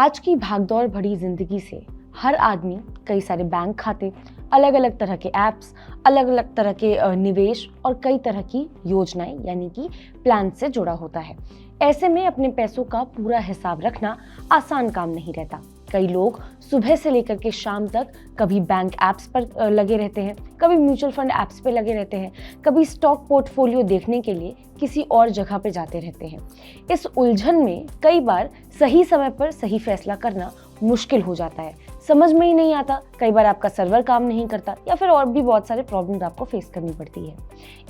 आज की भागदौड़ भरी जिंदगी से हर आदमी कई सारे बैंक खाते, अलग अलग तरह के ऐप्स, अलग अलग तरह के निवेश और कई तरह की योजनाएं यानी कि प्लान से जुड़ा होता है। ऐसे में अपने पैसों का पूरा हिसाब रखना आसान काम नहीं रहता। कई लोग सुबह से लेकर के शाम तक कभी बैंक ऐप्स पर लगे रहते हैं, कभी म्यूचुअल फंड ऐप्स पे लगे रहते हैं, कभी स्टॉक पोर्टफोलियो देखने के लिए किसी और जगह पे जाते रहते हैं। इस उलझन में कई बार सही समय पर सही फैसला करना मुश्किल हो जाता है। समझ में ही नहीं आता, कई बार आपका सर्वर काम नहीं करता या फिर और भी बहुत सारे प्रॉब्लम्स आपको फेस करनी पड़ती है।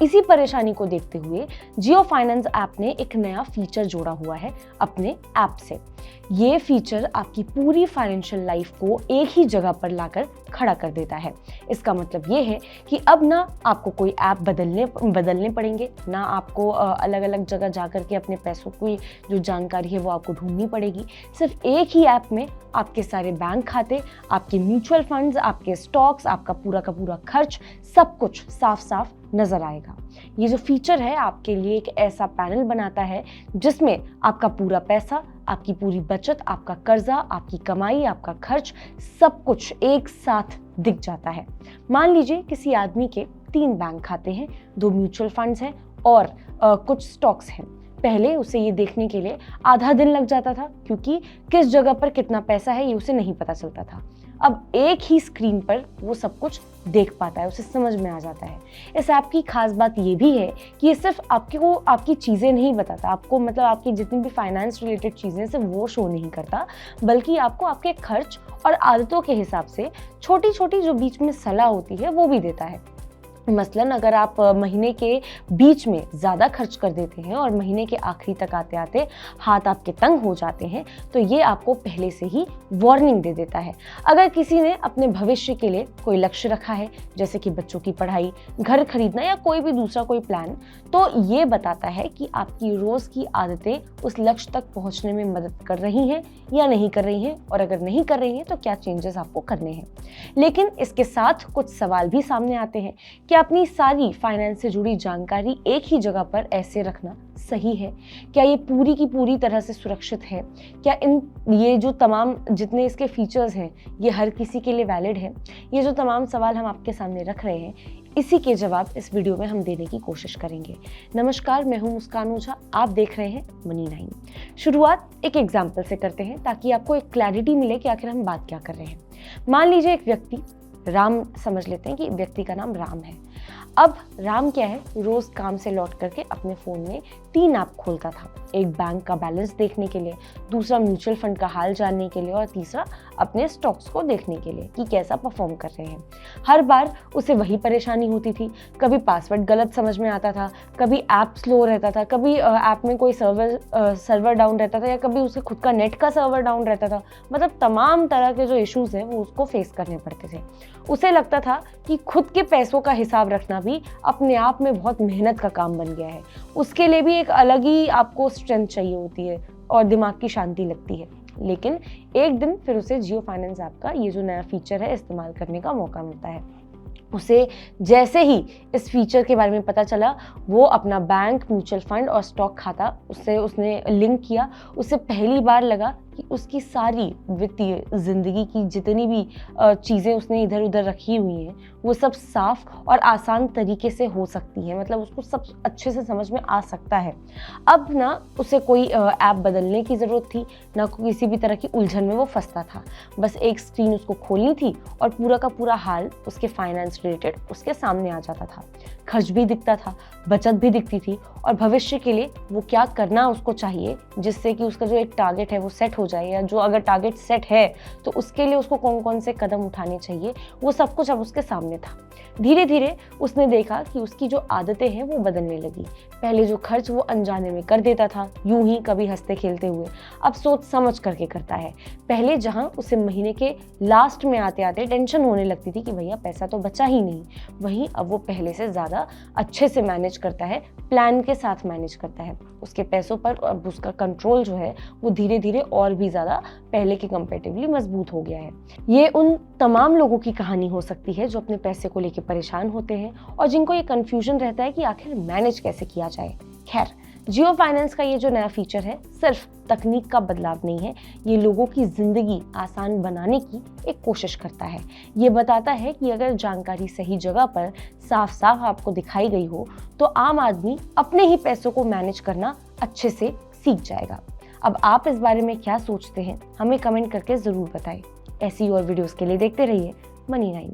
इसी परेशानी को देखते हुए जियो फाइनेंस ऐप ने एक नया फीचर जोड़ा हुआ है अपने ऐप से। ये फीचर आपकी पूरी फाइनेंशियल लाइफ को एक ही जगह पर लाकर खड़ा कर देता है। इसका मतलब ये है कि अब ना आपको कोई ऐप बदलने पड़ेंगे, ना आपको अलग अलग जगह जाकर के अपने पैसों की जो जानकारी है वो आपको ढूंढनी पड़ेगी। सिर्फ एक ही ऐप में आपके सारे बैंक खाते, आपके म्यूचुअल फंड्स, आपके स्टॉक्स, आपका पूरा का पूरा खर्च, सब कुछ साफ साफ नजर आएगा। ये जो फीचर है आपके लिए एक ऐसा पैनल बनाता है जिसमें आपका पूरा पैसा, आपकी पूरी बचत, आपका कर्जा, आपकी कमाई, आपका खर्च, सब कुछ एक साथ दिख जाता है। मान लीजिए किसी आदमी के 3 बैंक खाते हैं, 2 म्यूचुअल फंड्स हैं और कुछ स्टॉक्स हैं। पहले उसे ये देखने के लिए आधा दिन लग जाता था क्योंकि किस जगह पर कितना पैसा है ये उसे नहीं पता चलता था। अब एक ही स्क्रीन पर वो सब कुछ देख पाता है, उसे समझ में आ जाता है। इस ऐप की खास बात ये भी है कि ये सिर्फ आपको आपकी चीज़ें नहीं बताता, आपको मतलब आपकी जितनी भी फाइनेंस रिलेटेड चीज़ें सिर्फ वो शो नहीं करता, बल्कि आपको आपके खर्च और आदतों के हिसाब से छोटी छोटी जो बीच में सलाह होती है वो भी देता है। मसलन अगर आप महीने के बीच में ज़्यादा खर्च कर देते हैं और महीने के आखिरी तक आते आते हाथ आपके तंग हो जाते हैं तो ये आपको पहले से ही वार्निंग दे देता है। अगर किसी ने अपने भविष्य के लिए कोई लक्ष्य रखा है, जैसे कि बच्चों की पढ़ाई, घर खरीदना या कोई भी दूसरा कोई प्लान, तो ये बताता है कि आपकी रोज़ की आदतें उस लक्ष्य तक पहुँचने में मदद कर रही हैं या नहीं कर रही हैं, और अगर नहीं कर रही हैं तो क्या चेंजेस आपको करने हैं। लेकिन इसके साथ कुछ सवाल भी सामने आते हैं। क्या अपनी सारी फाइनेंस से जुड़ी जानकारी एक ही जगह पर ऐसे रखना सही है? क्या ये पूरी की पूरी तरह से सुरक्षित है? क्या ये जो तमाम जितने इसके फीचर्स हैं ये हर किसी के लिए वैलिड है? ये जो तमाम सवाल हम आपके सामने रख रहे हैं, इसी के जवाब इस वीडियो में हम देने की कोशिश करेंगे। नमस्कार, मैं हूं मुस्कान ओझा, आप देख रहे हैं मनी 9। शुरुआत एक एग्जाम्पल से करते हैं ताकि आपको एक क्लैरिटी मिले कि आखिर हम बात क्या कर रहे हैं। मान लीजिए एक व्यक्ति, राम समझ लेते हैं कि व्यक्ति का नाम राम है। अब राम क्या है, रोज काम से लौट करके अपने फोन में 3 ऐप खोलता था। एक बैंक का बैलेंस देखने के लिए, दूसरा म्यूचुअल फंड का हाल जानने के लिए और तीसरा अपने स्टॉक्स को देखने के लिए कि कैसा परफॉर्म कर रहे हैं। हर बार उसे वही परेशानी होती थी, कभी पासवर्ड गलत समझ में आता था, कभी ऐप स्लो रहता था, कभी ऐप में कोई सर्वर डाउन रहता था या कभी उसके खुद का नेट का सर्वर डाउन रहता था। मतलब तमाम तरह के जो इश्यूज हैं वो उसको फेस करने पड़ते थे। उसे लगता था कि खुद के पैसों का हिसाब रखना भी अपने आप में बहुत मेहनत का काम बन गया है। उसके लिए भी एक अलग ही आपको स्ट्रेंथ चाहिए होती है और दिमाग की शांति लगती है। लेकिन एक दिन फिर उसे जियो फाइनेंस ऐप का ये जो नया फीचर है इस्तेमाल करने का मौका मिलता है। उसे जैसे ही इस फीचर के बारे में पता चला, वो अपना बैंक, म्यूचुअल फंड और स्टॉक खाता उसने लिंक किया। उसे पहली बार लगा कि उसकी सारी वित्तीय जिंदगी की जितनी भी चीज़ें उसने इधर उधर रखी हुई हैं वो सब साफ और आसान तरीके से हो सकती हैं, मतलब उसको सब अच्छे से समझ में आ सकता है। अब ना उसे कोई ऐप बदलने की ज़रूरत थी, ना किसी भी तरह की उलझन में वो फंसता था। बस एक स्क्रीन उसको खोलनी थी और पूरा का पूरा हाल उसके फाइनेंस रिलेटेड उसके सामने आ जाता था। खर्च भी दिखता था, बचत भी दिखती थी और भविष्य के लिए वो क्या करना उसको चाहिए जिससे कि उसका जो एक टारगेट है वो सेट हो जाए, या जो अगर टारगेट सेट है तो उसके लिए उसको कौन कौन से कदम उठाने चाहिए, वो सब कुछ अब उसके सामने था। धीरे धीरे उसने देखा कि उसकी जो आदतें हैं वो बदलने लगी। पहले जो खर्च वो अनजाने में कर देता था, यूं ही कभी हंसते खेलते हुए, अब सोच समझ करके करता है। पहले जहां उसे महीने के लास्ट में आते आते टेंशन होने लगती थी कि भैया पैसा तो बचा ही नहीं, वहीं अब वो पहले से ज़्यादा अच्छे से मैनेज करता है, प्लान के साथ मैनेज करता है। उसके पैसों पर अब उसका कंट्रोल जो है वो धीरे धीरे और भी ज़्यादा पहले के कंपैरेटिवली मजबूत हो गया है। ये उन तमाम लोगों की कहानी हो सकती है जो अपने पैसे को लेकर परेशान होते हैं और जिनको ये कन्फ्यूजन रहता है कि आखिर मैनेज कैसे किया जाए। खैर, जियो फाइनेंस का ये जो नया फीचर है सिर्फ तकनीक का बदलाव नहीं है, ये लोगों की जिंदगी आसान बनाने की एक कोशिश करता है। ये बताता है कि अगर जानकारी सही जगह पर साफ साफ आपको दिखाई गई हो तो आम आदमी अपने ही पैसों को मैनेज करना अच्छे से सीख जाएगा। अब आप इस बारे में क्या सोचते हैं, हमें कमेंट करके जरूर बताएं। ऐसी और वीडियोस के लिए देखते रहिए मनी9।